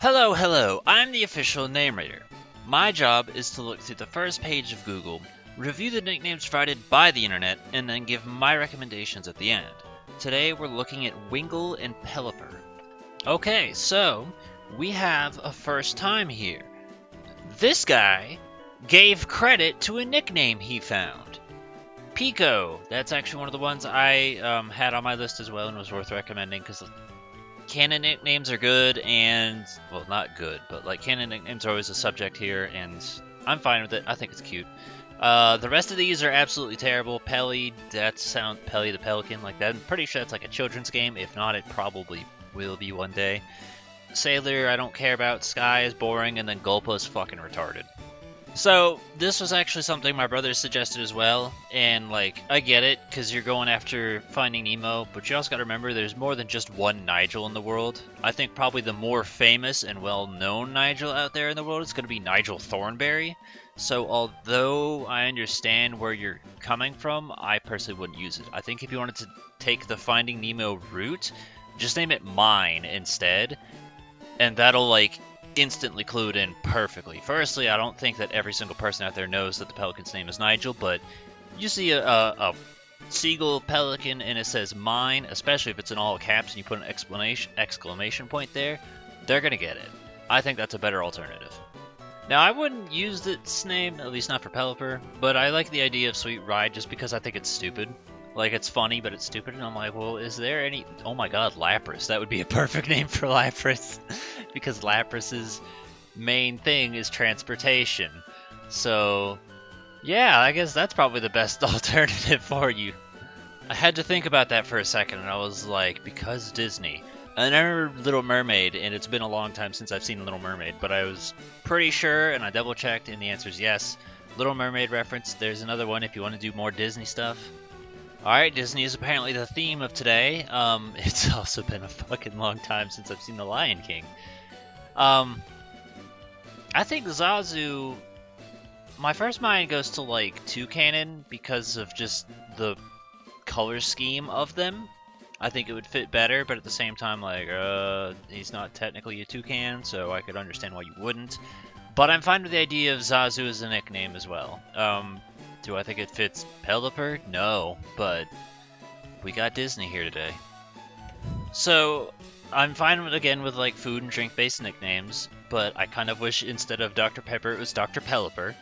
Hello, I'm the official name reader. My job is to look through the first page of Google, review the nicknames provided by the internet, and then give my recommendations at the end. Today we're looking at Wingull and Pelipper. Okay, so we have a first time here. This guy gave credit to a nickname he found. Pico, that's actually one of the ones I had on my list as well and was worth recommending because canon nicknames are good and, well, not good, but like canon nicknames are always a subject here and I'm fine with it. I think it's cute. The rest of these are absolutely terrible. Pelly, Pelly the Pelican, like that. I'm pretty sure that's like a children's game. If not, it probably will be one day. Sailor, I don't care about. Sky is boring, and then Gulpa is fucking retarded. So, this was actually something my brother suggested as well, and like, I get it, because you're going after Finding Nemo, but you also gotta remember there's more than just one Nigel in the world. I think probably the more famous and well-known Nigel out there in the world is gonna be Nigel Thornberry. So, although I understand where you're coming from, I personally wouldn't use it. I think if you wanted to take the Finding Nemo route, just name it Mine instead, and that'll like instantly clue it in perfectly. Firstly, I don't think that every single person out there knows that the pelican's name is Nigel, but you see a seagull pelican and it says Mine, especially if it's in all caps and you put an exclamation point there, they're gonna get it. I think that's a better alternative. Now, I wouldn't use this name, at least not for Pelipper, but I like the idea of Sweet Ride just because I think it's stupid. Like, it's funny, but it's stupid, and I'm like, well, is there any... Oh my god, Lapras. That would be a perfect name for Lapras, because Lapras's main thing is transportation. So, yeah, I guess that's probably the best alternative for you. I had to think about that for a second, and I was like, because Disney. I remember Little Mermaid, and it's been a long time since I've seen Little Mermaid, but I was pretty sure, and I double-checked, and the answer is yes. Little Mermaid reference, there's another one if you want to do more Disney stuff. Alright, Disney is apparently the theme of today. It's also been a fucking long time since I've seen The Lion King. I think Zazu... My first mind goes to, like, Toucanon because of just the color scheme of them. I think it would fit better, but at the same time, like, he's not technically a toucan, so I could understand why you wouldn't. But I'm fine with the idea of Zazu as a nickname as well. Do I think it fits Pelipper? No, but we got Disney here today. So, I'm fine with, again, with like food and drink-based nicknames, but I kind of wish instead of Dr. Pepper it was Dr. Pelipper.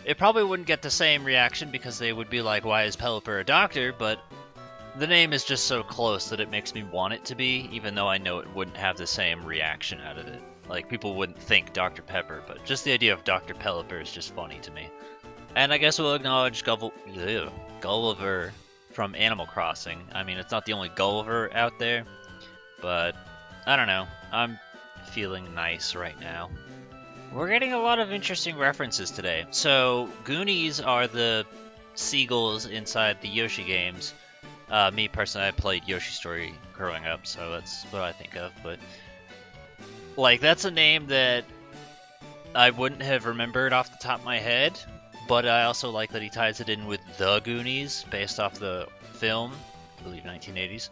It probably wouldn't get the same reaction because they would be like, why is Pelipper a doctor? But the name is just so close that it makes me want it to be, even though I know it wouldn't have the same reaction out of it. Like, people wouldn't think Dr. Pepper, but just the idea of Dr. Pelipper is just funny to me. And I guess we'll acknowledge Gulliver from Animal Crossing. I mean, it's not the only Gulliver out there, but I don't know. I'm feeling nice right now. We're getting a lot of interesting references today. So, Goonies are the seagulls inside the Yoshi games. Me personally, I played Yoshi Story growing up, so that's what I think of. But, like, that's a name that I wouldn't have remembered off the top of my head. But I also like that he ties it in with The Goonies, based off the film, I believe 1980s.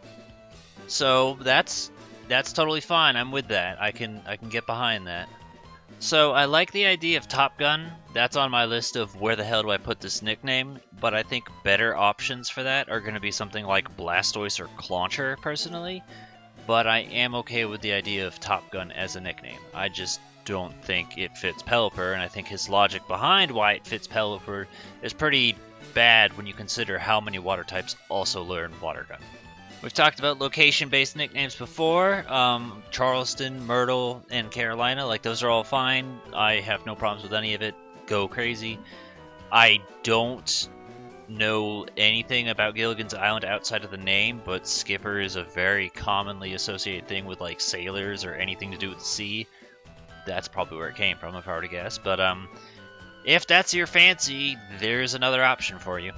So that's totally fine. I'm with that. I can get behind that. So I like the idea of Top Gun. That's on my list of where the hell do I put this nickname. But I think better options for that are going to be something like Blastoise or Clauncher, personally. But I am okay with the idea of Top Gun as a nickname. I just don't think it fits Pelipper, and I think his logic behind why it fits Pelipper is pretty bad when you consider how many water types also learn Water Gun. We've talked about location-based nicknames before. Charleston, Myrtle, and Carolina, like those are all fine. I have no problems with any of it. Go crazy. I don't know anything about Gilligan's Island outside of the name, but Skipper is a very commonly associated thing with like sailors or anything to do with the sea. That's probably where it came from, if I were to guess. But if that's your fancy, there's another option for you.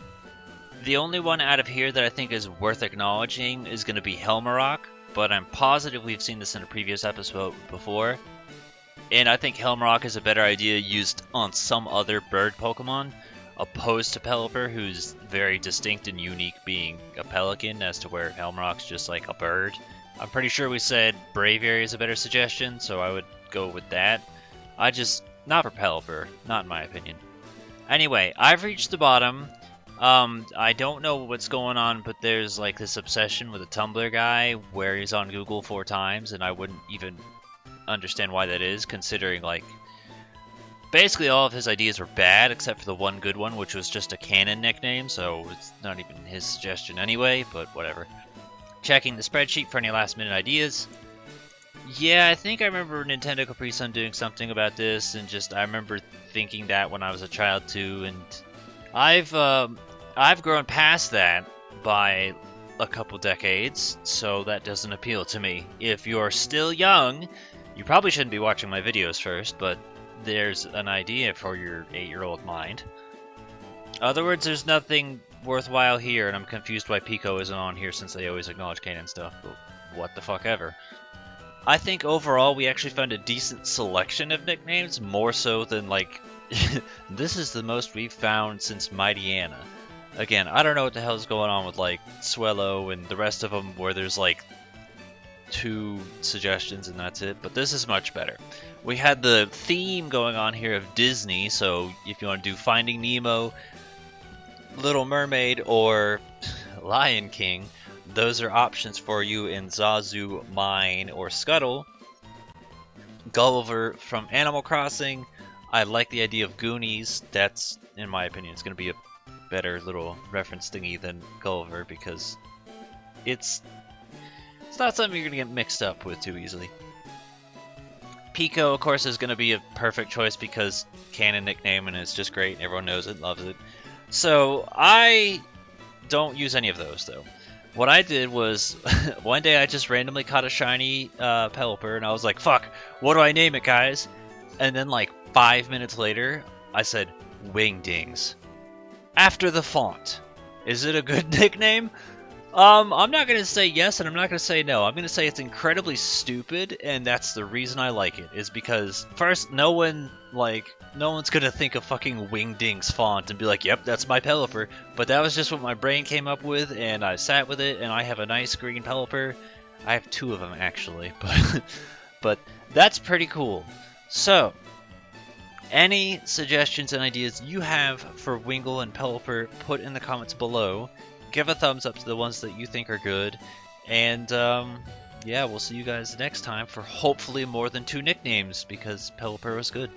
The only one out of here that I think is worth acknowledging is going to be Helmarock, but I'm positive we've seen this in a previous episode before. And I think Helmarock is a better idea used on some other bird Pokemon, opposed to Pelipper, who's very distinct and unique being a pelican, as to where Helmarock's just like a bird. I'm pretty sure we said Braviary is a better suggestion, so I would go with that. Not for Pelipper, not in my opinion. Anyway, I've reached the bottom. I don't know what's going on, but there's like this obsession with a Tumblr guy where he's on Google 4 times, and I wouldn't even understand why that is, considering like basically all of his ideas were bad except for the one good one, which was just a canon nickname, so it's not even his suggestion anyway, but whatever. Checking the spreadsheet for any last minute ideas. Yeah, I think I remember Nintendo Capri Sun doing something about this, and I remember thinking that when I was a child too, and I've grown past that by a couple decades, so that doesn't appeal to me. If you're still young, you probably shouldn't be watching my videos first, but there's an idea for your 8-year-old mind. In other words, there's nothing worthwhile here, and I'm confused why Pico isn't on here since they always acknowledge canon stuff, but what the fuck ever. I think overall we actually found a decent selection of nicknames, more so than like, this is the most we've found since Mighty Anna. Again, I don't know what the hell's going on with like Swello and the rest of them where there's like 2 suggestions and that's it, but this is much better. We had the theme going on here of Disney, so if you want to do Finding Nemo, Little Mermaid, or Lion King, those are options for you in Zazu, Mine, or Scuttle. Gulliver from Animal Crossing. I like the idea of Goonies. That's, in my opinion, it's going to be a better little reference thingy than Gulliver because it's not something you're going to get mixed up with too easily. Pico, of course, is going to be a perfect choice because canon nickname and it's just great and everyone knows it, loves it. So I don't use any of those though. What I did was, one day I just randomly caught a shiny Pelipper, and I was like, fuck, what do I name it, guys? And then like 5 minutes later, I said, Wingdings. After the font. Is it a good nickname? I'm not going to say yes, and I'm not going to say no. I'm going to say it's incredibly stupid, and that's the reason I like it, is because, first, no one's going to think of fucking Wingdings font and be like, yep, that's my Pelipper. But that was just what my brain came up with, and I sat with it, and I have a nice green Pelipper. I have 2 of them, actually, but that's pretty cool. So, any suggestions and ideas you have for Wingull and Pelipper, put in the comments below. Give a thumbs up to the ones that you think are good. And, yeah, we'll see you guys next time for hopefully more than 2 nicknames, because Pelipper was good.